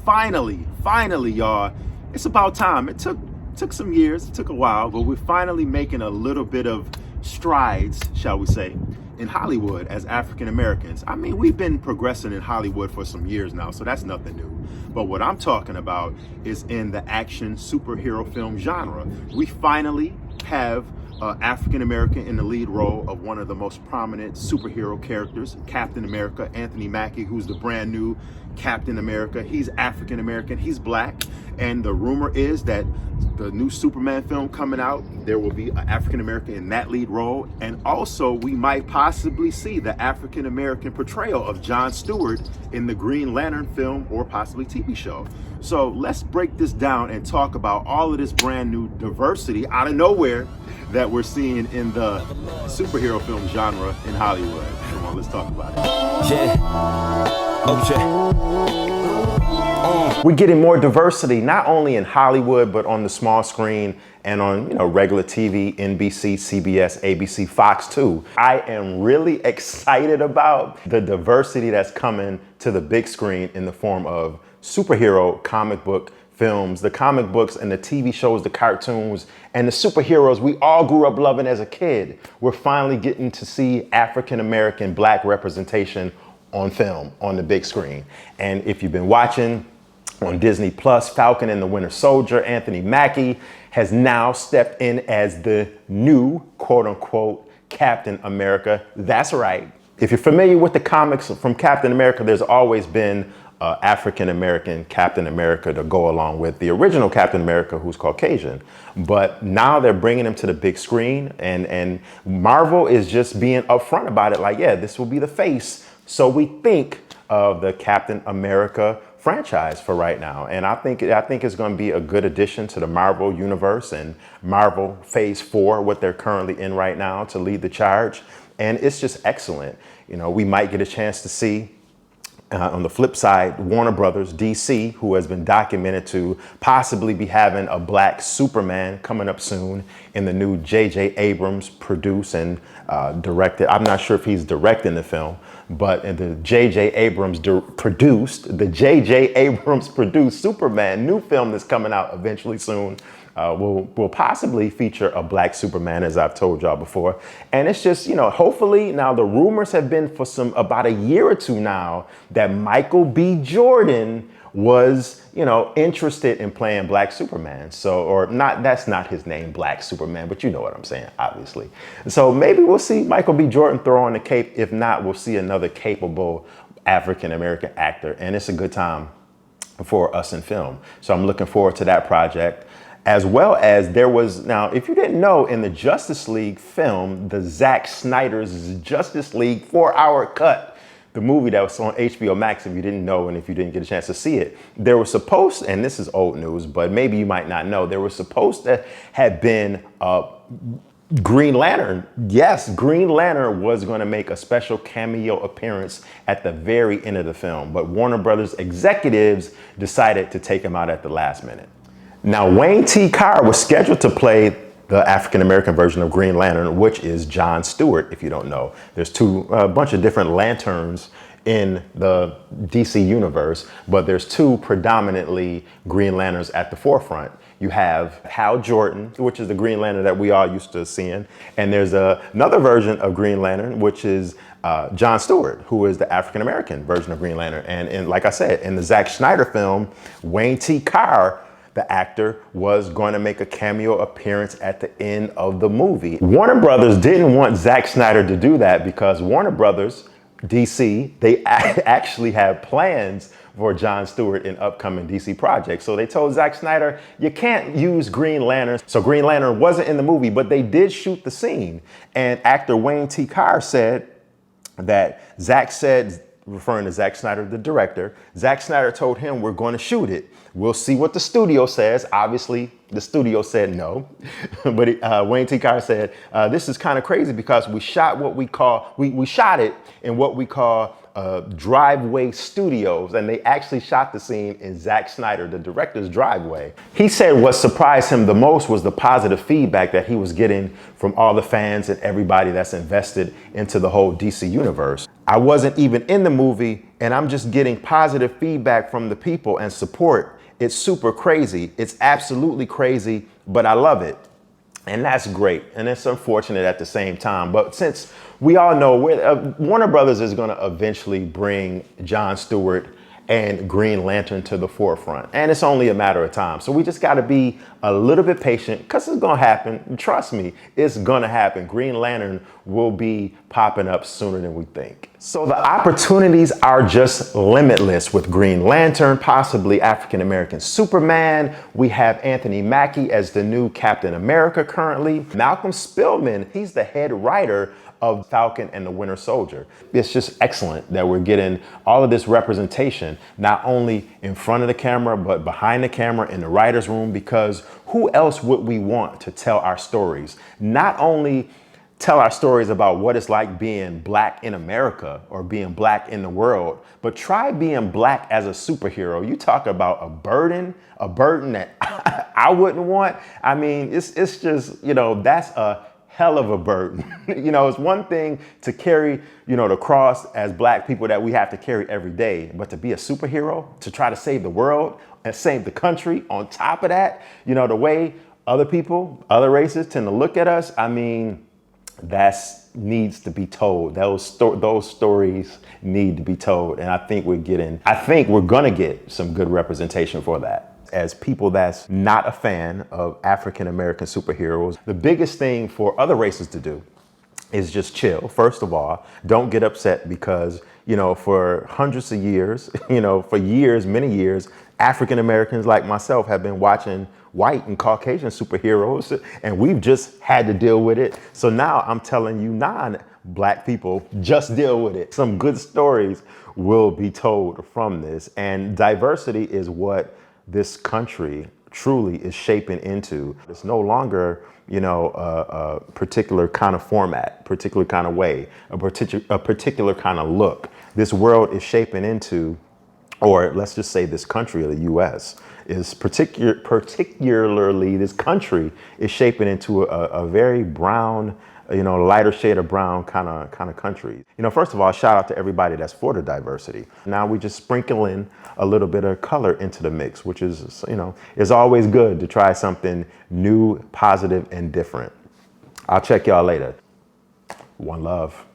finally, y'all, it's about time. It took some years, it took a while, but we're finally making a little bit of strides, shall we say, in Hollywood as African Americans. I mean, we've been progressing in Hollywood for some years now, so that's nothing new. But what I'm talking about is in the action superhero film genre. We finally have African American in the lead role of one of the most prominent superhero characters, Captain America, Anthony Mackie, who's the brand new Captain America. He's African American, he's black, and the rumor is that the new Superman film coming out, there will be an African American in that lead role, and also we might possibly see the African American portrayal of Jon Stewart in the Green Lantern film or possibly TV show. So let's break this down and talk about all of this brand new diversity out of nowhere that we're seeing in the superhero film genre in Hollywood. Come on, let's talk about it. Yeah. Okay. We're getting more diversity, not only in Hollywood, but on the small screen and on, regular TV, NBC, CBS, ABC, Fox too. I am really excited about the diversity that's coming to the big screen in the form of superhero comic book films, the comic books and the TV shows, the cartoons, and the superheroes we all grew up loving as a kid. We're finally getting to see African American black representation on film, on the big screen. And if you've been watching on Disney Plus, Falcon and the Winter Soldier, Anthony Mackie has now stepped in as the new, quote unquote, Captain America. That's right. If you're familiar with the comics from Captain America, there's always been African American Captain America to go along with the original Captain America, who's Caucasian. But now they're bringing him to the big screen, and Marvel is just being upfront about it. Like, yeah, this will be the face. So we think of the Captain America franchise for right now. And I think it's going to be a good addition to the Marvel universe and Marvel Phase 4, what they're currently in right now, to lead the charge. And it's just excellent. We might get a chance to see on the flip side, Warner Brothers, DC, who has been documented to possibly be having a black Superman coming up soon in the new J.J. Abrams produced and directed. I'm not sure if he's directing the film, but the J.J. Abrams produced Superman, new film that's coming out eventually soon, will possibly feature a black Superman, as I've told y'all before. And it's just, hopefully now the rumors have been for about a year or two now that Michael B. Jordan was, interested in playing Black Superman. So, or not, that's not his name, Black Superman, but you know what I'm saying, obviously. So maybe we'll see Michael B. Jordan throw on the cape. If not, we'll see another capable African-American actor. And it's a good time for us in film. So I'm looking forward to that project. As well as there was, now, if you didn't know, in the Justice League film, the Zack Snyder's Justice League 4-hour cut, the movie that was on HBO Max, if you didn't know and if you didn't get a chance to see it, there was supposed, and this is old news, but maybe you might not know, there was supposed to have been Green Lantern. Yes, Green Lantern was going to make a special cameo appearance at the very end of the film, but Warner Brothers executives decided to take him out at the last minute. Now, Wayne T. Carr was scheduled to play the African-American version of Green Lantern, which is Jon Stewart, if you don't know. There's a bunch of different lanterns in the DC universe, but there's two predominantly Green Lanterns at the forefront. You have Hal Jordan, which is the Green Lantern that we all used to seeing. And there's another version of Green Lantern, which is Jon Stewart, who is the African-American version of Green Lantern. And like I said, in the Zack Snyder film, Wayne T. Carr, the actor, was going to make a cameo appearance at the end of the movie. Warner Brothers didn't want Zack Snyder to do that because Warner Brothers, DC, they actually have plans for Jon Stewart in upcoming DC projects. So they told Zack Snyder, you can't use Green Lantern. So Green Lantern wasn't in the movie, but they did shoot the scene. And actor Wayne T. Carr said that Zack said, referring to Zack Snyder, the director, Zack Snyder told him, we're going to shoot it. We'll see what the studio says. Obviously, the studio said no. But Wayne T. Carr said, this is kind of crazy because we shot what we call, we shot it in what we call driveway studios, and they actually shot the scene in Zack Snyder, the director's driveway. He said what surprised him the most was the positive feedback that he was getting from all the fans and everybody that's invested into the whole DC universe. I wasn't even in the movie, and I'm just getting positive feedback from the people and support. It's super crazy. It's absolutely crazy, but I love it. And that's great. And it's unfortunate at the same time. But since we all know Warner Brothers is going to eventually bring Jon Stewart and Green Lantern to the forefront. And it's only a matter of time. So we just got to be a little bit patient, because it's going to happen. Trust me, it's going to happen. Green Lantern will be popping up sooner than we think. So the opportunities are just limitless with Green Lantern, possibly African-American Superman. We have Anthony Mackie as the new Captain America currently. Malcolm Spellman, he's the head writer of Falcon and the Winter Soldier. It's just excellent that we're getting all of this representation, not only in front of the camera, but behind the camera in the writer's room, because who else would we want to tell our stories? Not only tell our stories about what it's like being Black in America or being Black in the world, but try being Black as a superhero. You talk about a burden that I wouldn't want. I mean, it's just, that's a hell of a burden. It's one thing to carry, the cross as Black people that we have to carry every day, but to be a superhero, to try to save the world and save the country on top of that, the way other people, other races tend to look at us, I mean, that needs to be told. Those stories need to be told. And I think we're gonna get some good representation for that. As people that's not a fan of African-American superheroes, the biggest thing for other races to do is just chill. First of all, don't get upset because, for hundreds of years, for years, many years, African-Americans like myself have been watching white and Caucasian superheroes, and we've just had to deal with it. So now I'm telling you, non-Black people, just deal with it. Some good stories will be told from this, and diversity is what this country truly is shaping into. It's no longer, a particular kind of format, particular kind of way, a particular kind of look. This world is shaping into, or let's just say this country, or the U.S., is particularly this country is shaping into a very brown, lighter shade of brown kind of country. First of all, shout out to everybody that's for the diversity. Now we just sprinkle in a little bit of color into the mix, which is, is always good to try something new, positive, and different. I'll check y'all later. One love.